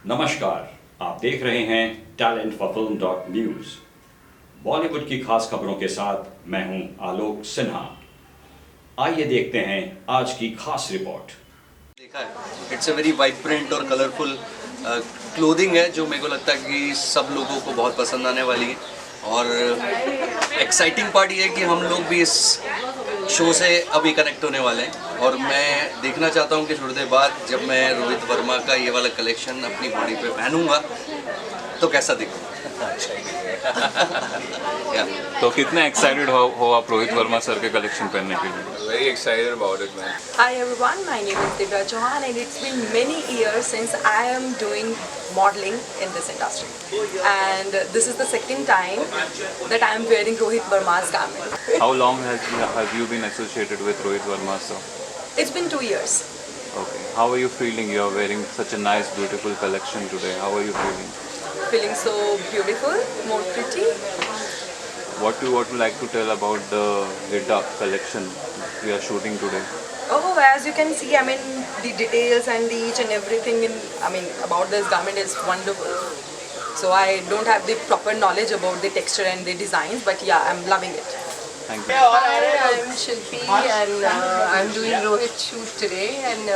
नमस्कार, आप देख रहे हैं talentforfilm.news। बॉलीवुड की खास खबरों के साथ मैं हूं आलोक सिन्हा। आइए देखते हैं आज की खास रिपोर्ट। देखा है, इट्स अ वेरी वाइब्रेंट और कलरफुल क्लोथिंग है जो मेरे को लगता है कि सब लोगों को बहुत पसंद आने वाली है। और एक्साइटिंग पार्ट ये है कि हम लोग भी इस शो से अभी कनेक्ट होने वाले हैं और मैं देखना चाहता हूँ कि थोड़ी देर बाद जब मैं रोहित वर्मा का ये वाला कलेक्शन अपनी बॉडी पे पहनूंगा तो कैसा दिखूंगा। तो कितने एक्साइटेड हो आप रोहित वर्मा सर के कलेक्शन पहनने के लिए? Very excited about it, man. Hi everyone, my name is Divya Chauhan and it's been many years since I am doing modeling in this industry. And this is the second time that I am wearing Rohit Verma's garment. How long have you been associated with Rohit Verma sir? It's been 2 years. Okay. How are you feeling? You are wearing such a nice, beautiful collection today. How are you feeling? Feeling so beautiful, more pretty. What would you like to tell about the Gidda collection we are shooting today? Oh, as you can see, I mean, the details and each and everything about this garment is wonderful. So I don't have the proper knowledge about the texture and the designs, but yeah, I'm loving it. Thank you. Hi, I'm Shilpi and I'm doing Rohit shoot today and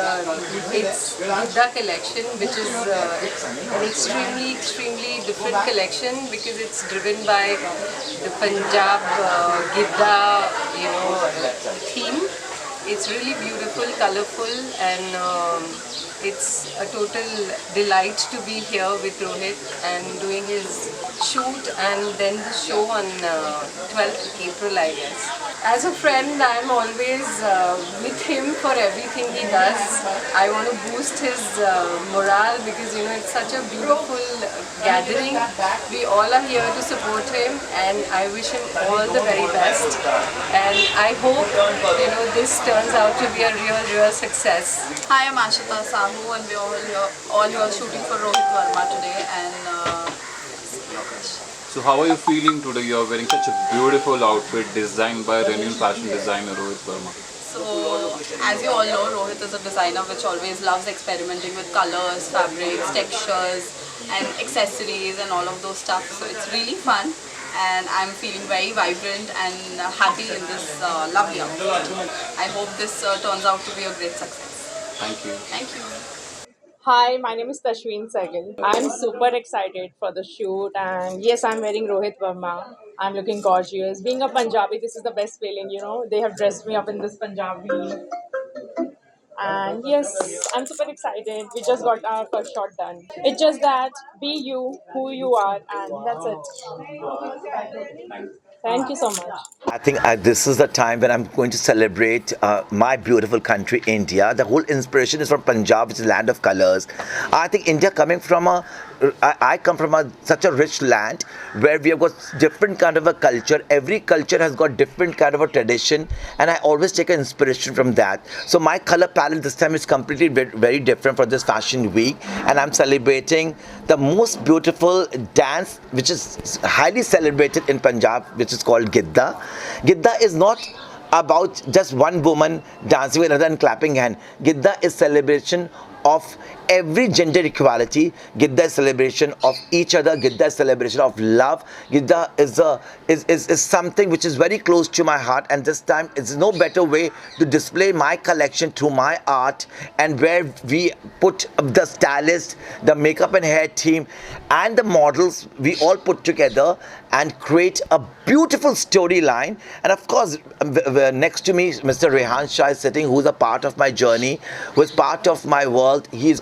it's Gidda collection which is an extremely different collection because it's driven by the Punjab Gidda theme. It's really beautiful, colorful and it's a total delight to be here with Rohit and doing his shoot and then the show on 12th April, I guess. As a friend, I'm always with him for everything he does. I want to boost his morale because it's such a beautiful gathering. We all are here to support him and I wish him all the very best. And I hope this turns out to be a real success. Hi, I'm Ashita Sahu and we are all here shooting for Rohit Verma today and So how are you feeling today? You are wearing such a beautiful outfit designed by renowned fashion designer Rohit Verma. so as you all know, Rohit is a designer which always loves experimenting with colors, fabrics, textures and accessories and all of those stuff. So it's really fun and I'm feeling very vibrant and happy in this lovely outfit. I hope this turns out to be a great success. Thank you. Thank you. Hi, my name is Tashween Sehgal. I'm super excited for the shoot and yes, I'm wearing Rohit Verma. I'm looking gorgeous. Being a Punjabi, this is the best feeling, They have dressed me up in this Punjabi. And yes, I'm super excited. We just got our first shot done. It's just that, be you, who you are, and that's it. Thank you so much. I think this is the time when I'm going to celebrate my beautiful country, India. The whole inspiration is from Punjab, which is land of colors. I think India I come from such a rich land where we have got different kind of a culture. Every culture has got different kind of a tradition and I always take an inspiration from that. So my color palette this time is completely very different for this fashion week and I'm celebrating the most beautiful dance which is highly celebrated in Punjab, which is called Gidda. Gidda is not about just one woman dancing with another and clapping hand. Gidda is celebration of every gender equality. Gidda is celebration of each other. Gidda is celebration of love. Gidda is something which is very close to my heart and this time it's no better way to display my collection through my art and where we put the stylist, the makeup and hair team and the models, we all put together and create a beautiful storyline. And of course next to me Mr. Rehan Shah is sitting, who is a part of my journey, who is part of my world.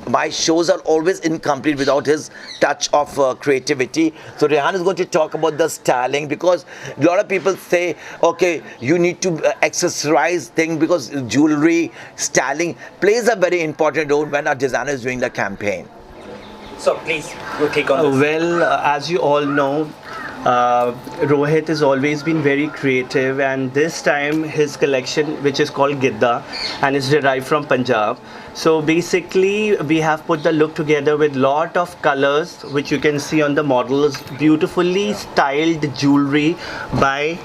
My shows are always incomplete without his touch of creativity. So Rehan is going to talk about the styling because a lot of people say, okay, you need to accessorize things because jewelry, styling plays a very important role when a designer is doing the campaign. So please, your take on this. Well, as you all know, Rohit has always been very creative and this time his collection, which is called Gidda and is derived from Punjab. So basically we have put the look together with lot of colors which you can see on the models, beautifully styled jewelry by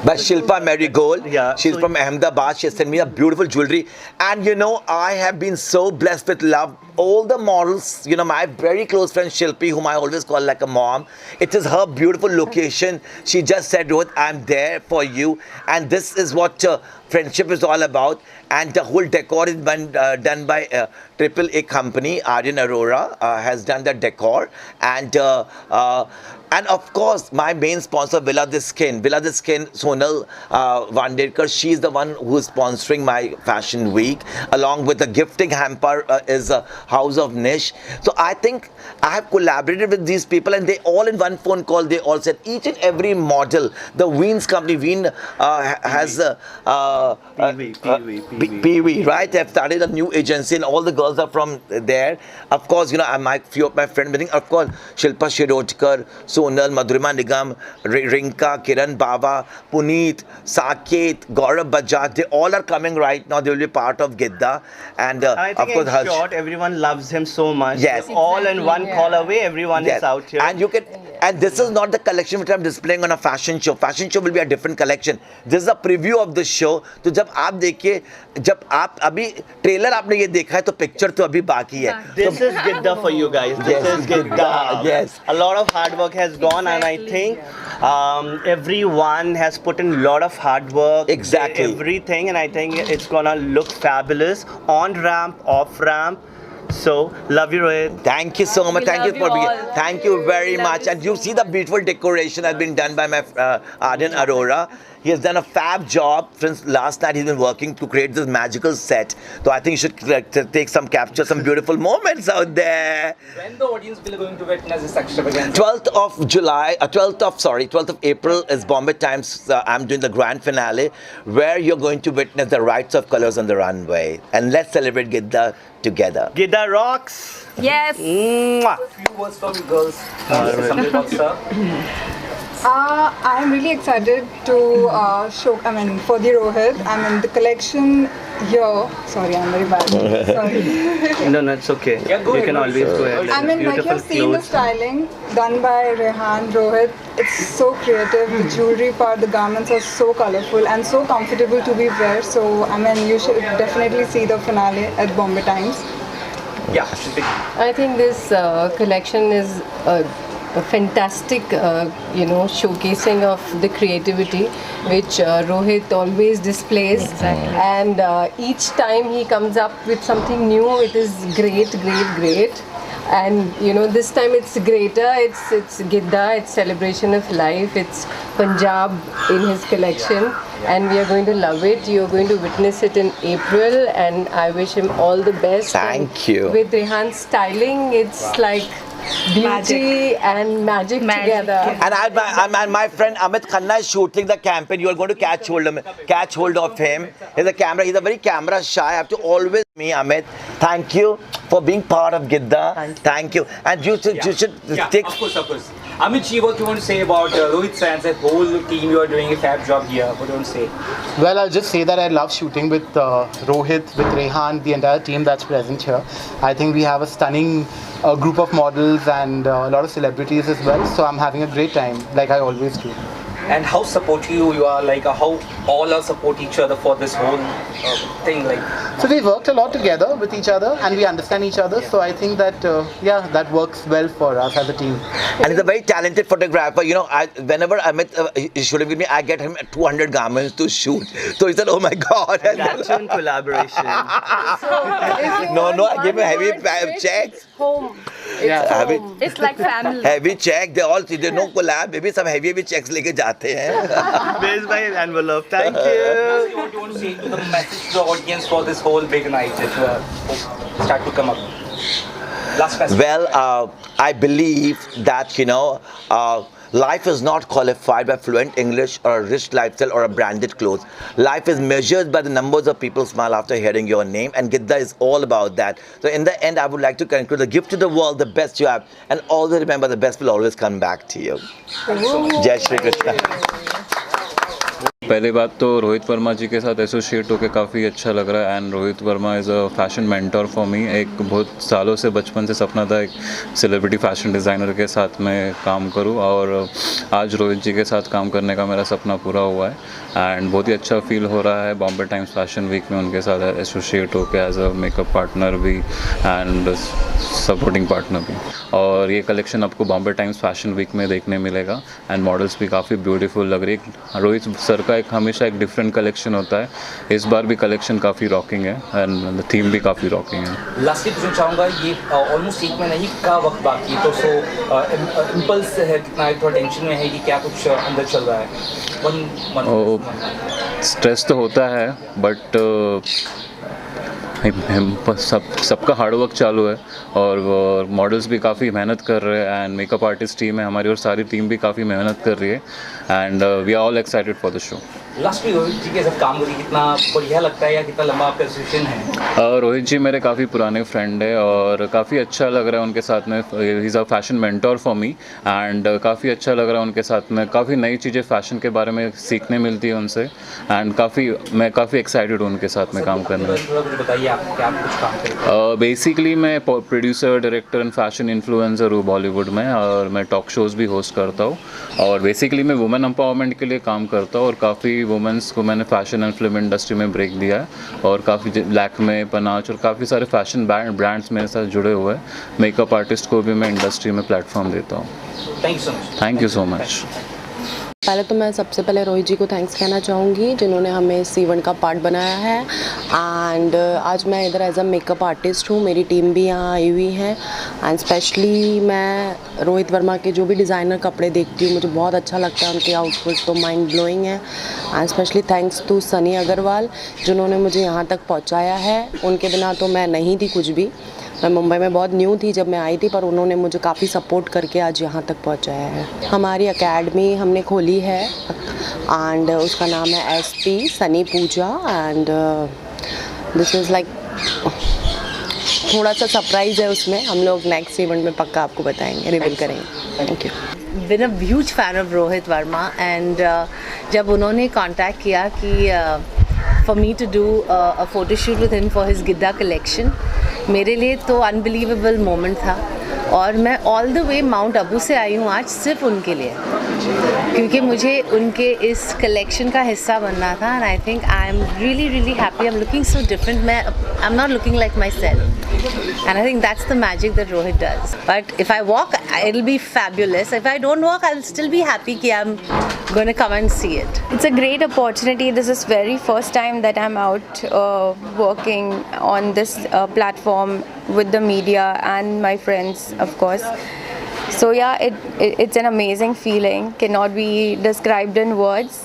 by Shilpa Marigold. Yeah, She's so- from Ahmedabad. She sent me a beautiful jewelry. And you know, I have been so blessed with love. All the models, you know, my very close friend Shilpi, whom I always call like a mom, it is her beautiful location. She just said, Rohit, I'm there for you. And this is what friendship is all about. And the whole decor is done by AAA company. Aryan Arora has done the decor. And of course, my main sponsor, Villa The Skin. Villa The Skin, Sonal Vandekar, she's the one who's sponsoring my fashion week. Along with the gifting hamper is House of Nish. So I think I have collaborated with these people, and they all in one phone call, they all said each and every model, the Ween's company, Ween has Pee-wee, right? They've started a new agency, and all the girls are from there. Of course, you know, few of my friends, of course, Shilpa Shirodkar, Sonal, Madhurima Nigam, Rinka, Kiran Baba, Puneet, Saket, Gaurav Bajaj, they all are coming right now. They will be part of Gidda. And I of think course, in Harsh. short, everyone loves him so much. Yes. All in one call away, everyone Yes. is out here. And you can, and this is not the collection which I'm displaying on a fashion show. Fashion show will be a different collection. This is a preview of the show. तो जब आप देखिए, जब आप अभी trailer आपने ये देखा है, तो पिक्चर तो अभी बाकी है. This is Gidda for you guys. This is Gidda. Yes. A lot of hard work has gone, and I think everyone has put in a lot of hard work. Exactly. Everything, and I think it's gonna look fabulous on ramp, off ramp. So, love you, Rohit. Thank you so much. We Thank you love for you being all. here. Thank you very much. And you see the beautiful decoration has been done by my Aryan Arora. He has done a fab job since last night. He's been working to create this magical set. So I think you should take capture some beautiful moments out there. When the audience will going to witness this extravaganza? 12th of April is Bombay Times. I'm doing the grand finale where you're going to witness the rights of colors on the runway. And let's celebrate Gidda together. Gidda rocks. Yes. Mwah. Few words from you girls. Something about sir. I'm really excited to for the Rohit. The collection here. Sorry, I'm very bad. Sorry. No, it's okay. Yeah, go you ahead, can go always ahead. go ahead. Like Beautiful you've seen the clothes. styling done by Rehan, Rohit. It's so creative. The jewelry part, the garments are so colorful and so comfortable to be wear. So, you should definitely see the finale at Bombay Times. Yeah. I think this collection is a fantastic, showcasing of the creativity which Rohit always displays. Exactly. And each time he comes up with something new, it is great. And this time it's greater. It's Gidda. It's celebration of life. It's Punjab in his collection, and we are going to love it. You're going to witness it in April, and I wish him all the best. Thank you. With Rehan's styling, it's like beauty and magic together. And my friend Amit Khanna is shooting the campaign. You are going to catch hold of him. He's a camera. He's a very camera shy. I have to always me, Amit. Thank you for being part of Gidda. Thank you. And you should take. Of course. Amit ji, what do you want to say about Rohit and the whole team? You are doing a fab job here. What do you want to say? Well, I'll just say that I love shooting with Rohit, with Rehan, the entire team that's present here. I think we have a stunning group of models and a lot of celebrities as well. So I'm having a great time, like I always do. And how supportive you are, like how all are support each other for this whole thing, like. So we worked a lot together with each other and we understand each other. So I think that that works well for us as a team. And he's a very talented photographer. You know, whenever Amit is shooting with me, I get him 200 garments to shoot. So he said, "Oh my God!" That's in collaboration. I give him heavy checks. Home. It's like family. Heavy check. They no collab. Maybe some heavy checks लेके जाते हैं. Where's my envelope? Thank you. What do you want to say to the message to the audience for this whole big night that start to come up? Last message. Well, I believe that life is not qualified by fluent English or a rich lifestyle or a branded clothes. Life is measured by the numbers of people smile after hearing your name, and Gidda is all about that. So in the end, I would like to conclude the gift to the world, the best you have, and always remember the best will always come back to you. Jai Shri Krishna. पहली बात तो रोहित वर्मा जी के साथ associate होकर काफ़ी अच्छा लग रहा है and Rohit Verma is a fashion mentor for me. एक बहुत सालों से बचपन से सपना था एक सेलिब्रिटी फैशन डिज़ाइनर के साथ मैं काम करूं और आज रोहित जी के साथ काम करने का मेरा सपना पूरा हुआ है एंड बहुत ही अच्छा फील हो रहा है। बॉम्बे टाइम्स फैशन वीक में उनके साथ एसोसिएट होकर एज अ मेकअप पार्टनर भी एंड सपोर्टिंग पार्टनर भी। और ये कलेक्शन आपको बॉम्बे टाइम्स फैशन वीक में देखने मिलेगा एंड मॉडल्स भी काफ़ी ब्यूटीफुल लग रही है। रोहित सर का एक हमेशा एक डिफरेंट कलेक्शन होता है, इस बार भी कलेक्शन काफ़ी रॉकिंग है एंड थीम भी काफ़ी रॉकिंग है। लास्टली पूछना चाहूँगा, ये ऑलमोस्ट एक महीना ही का वक्त बाकी है, तो इम्पल्स है कितना, थोड़ा टेंशन में है कि क्या कुछ अंदर चल रहा है? स्ट्रेस तो होता है बट सबका हार्डवर्क चालू है और मॉडल्स भी काफ़ी मेहनत कर रहे हैं एंड मेकअप आर्टिस्ट टीम है हमारी और सारी टीम भी काफ़ी मेहनत कर रही है and we are all excited for the show. Last में रोहित जी के साथ काम करके कितना बढ़िया लगता है या कितना लंबा आपका एसोसिएशन है? रोहित जी मेरे काफ़ी पुराने फ्रेंड है और काफ़ी अच्छा लग रहा है उनके साथ में। He is a fashion mentor for me and काफ़ी अच्छा लग रहा है उनके साथ में। काफ़ी नई चीज़ें फ़ैशन के बारे में सीखने मिलती है उनसे एंड मैं काफ़ी एक्साइटेड हूँ उनके साथ में काम करने में। बताइए आप क्या कुछ काम करते? बेसिकली मैं producer, director and fashion influencer हूँ बॉलीवुड में और मैं टॉक शोज़ भी होस्ट करता हूँ और बेसिकली मैं वुमेन एम्पावरमेंट के लिए काम करता हूँ और काफ़ी वुमेंस को मैंने फैशन एंड फिल्म इंडस्ट्री में ब्रेक दिया है और काफ़ी लैक्मे, पनाच और काफ़ी सारे फैशन ब्रांड्स मेरे साथ जुड़े हुए हैं। मेकअप आर्टिस्ट को भी मैं इंडस्ट्री में प्लेटफॉर्म देता हूँ। Thank you so much. पहले तो मैं सबसे पहले रोहित जी को थैंक्स कहना चाहूँगी जिन्होंने हमें इस इवेंट का पार्ट बनाया है एंड आज मैं इधर एज अ मेकअप आर्टिस्ट हूँ। मेरी टीम भी यहाँ आई हुई है एंड स्पेशली मैं रोहित वर्मा के जो भी डिज़ाइनर कपड़े देखती हूँ मुझे बहुत अच्छा लगता है, उनके आउटफिट तो माइंड ब्लोइंग है and specially thanks to Sunny Agarwal जिन्होंने मुझे यहाँ तक पहुँचाया है। उनके बिना तो मैं नहीं थी कुछ भी। मैं मुंबई में बहुत न्यू थी जब मैं आई थी पर उन्होंने मुझे काफ़ी सपोर्ट करके आज यहाँ तक पहुँचाया है। हमारी एकेडमी हमने खोली है एंड उसका नाम है SP Sunny Pooja and this is like थोड़ा सा सरप्राइज़ है उसमें, हम लोग नेक्स्ट इवेंट में पक्का आपको बताएंगे, रिवील करेंगे। Thank you. Been a huge fan of Rohit Verma and जब उन्होंने कांटेक्ट किया कि for me to do a photoshoot with him for his Giddha collection, मेरे लिए तो अनबिलीवेबल मोमेंट था और मैं all the way Mount Abu से आई हूँ आज सिर्फ उनके लिए क्योंकि मुझे उनके इस कलेक्शन का हिस्सा बनना था and I think I am really happy. I am looking so different, मैं I am not looking like myself and I think that's the magic that Rohit does. But if I walk it will be fabulous, if I don't walk I will still be happy कि I am going to come and see it. It's a great opportunity. This is very first time that I'm out working on this platform with the media and my friends, of course. So yeah, it's an amazing feeling. Cannot be described in words.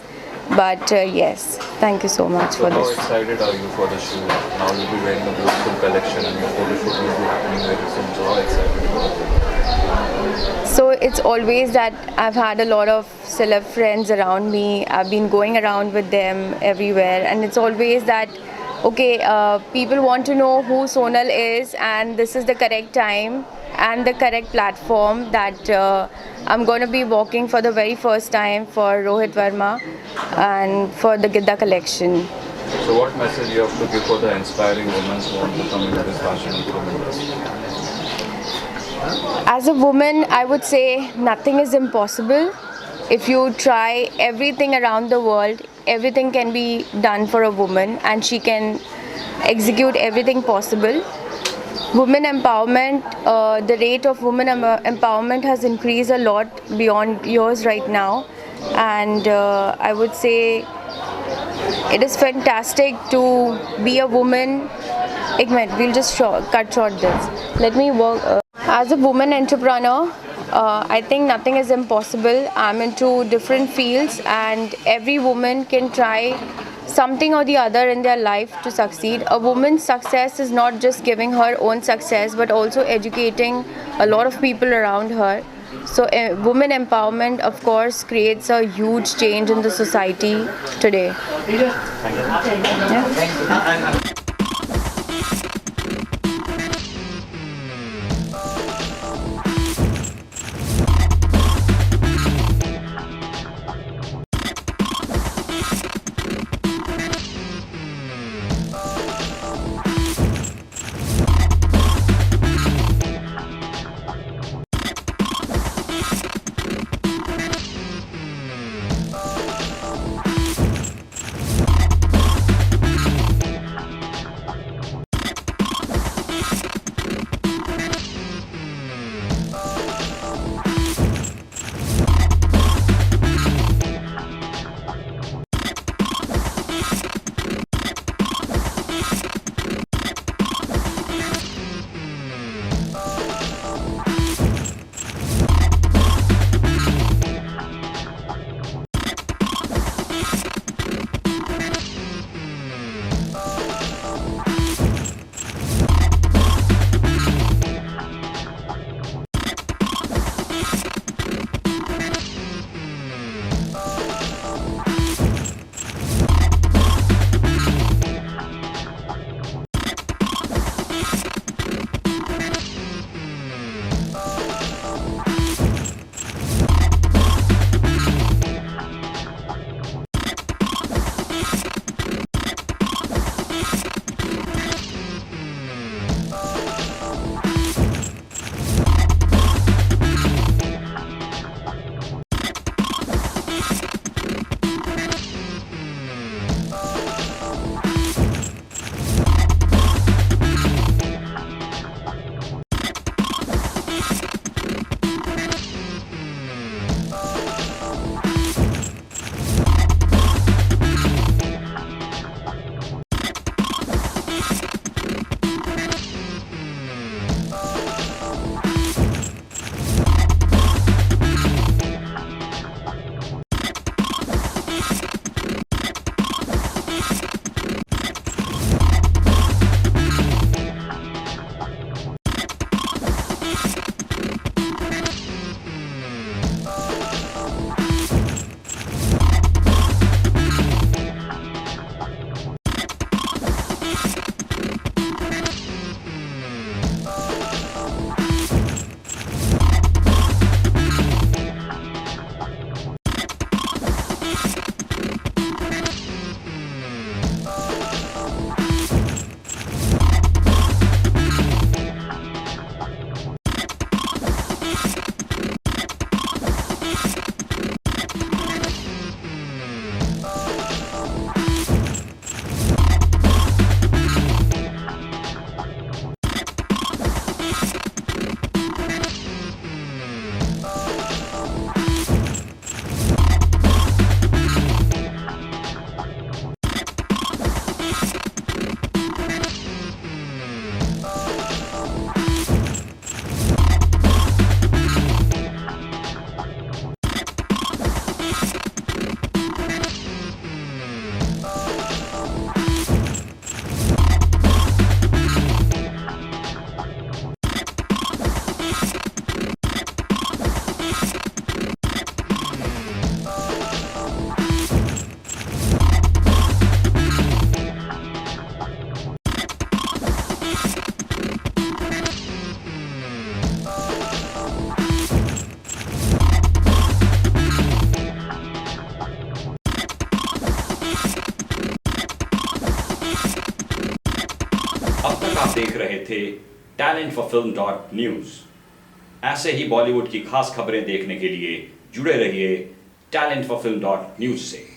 But yes, thank you so much for this. How excited are you for the show? Now you'll be wearing a beautiful collection and your photo shoot will be happening very soon. So how excited are you? So it's always that I've had a lot of celeb friends around me. I've been going around with them everywhere and it's always that, okay, people want to know who Sonal is and this is the correct time and the correct platform that I'm going to be walking for the very first time for Rohit Verma and for the Gidda collection. So what message you have to give for the inspiring women who want to come into this fashion industry? As a woman, I would say nothing is impossible. If you try everything around the world, everything can be done for a woman and she can execute everything possible. Women empowerment, the rate of women empowerment has increased a lot beyond years right now and I would say it is fantastic to be a woman. Ek minute, we'll just cut short this. Let me work. As a woman entrepreneur, I think nothing is impossible. I'm into different fields and every woman can try something or the other in their life to succeed. A woman's success is not just giving her own success but also educating a lot of people around her. So women empowerment of course creates a huge change in the society today. Yeah. देख रहे थे talentforfilm.news। ऐसे ही बॉलीवुड की खास खबरें देखने के लिए जुड़े रहिए talentforfilm.news से।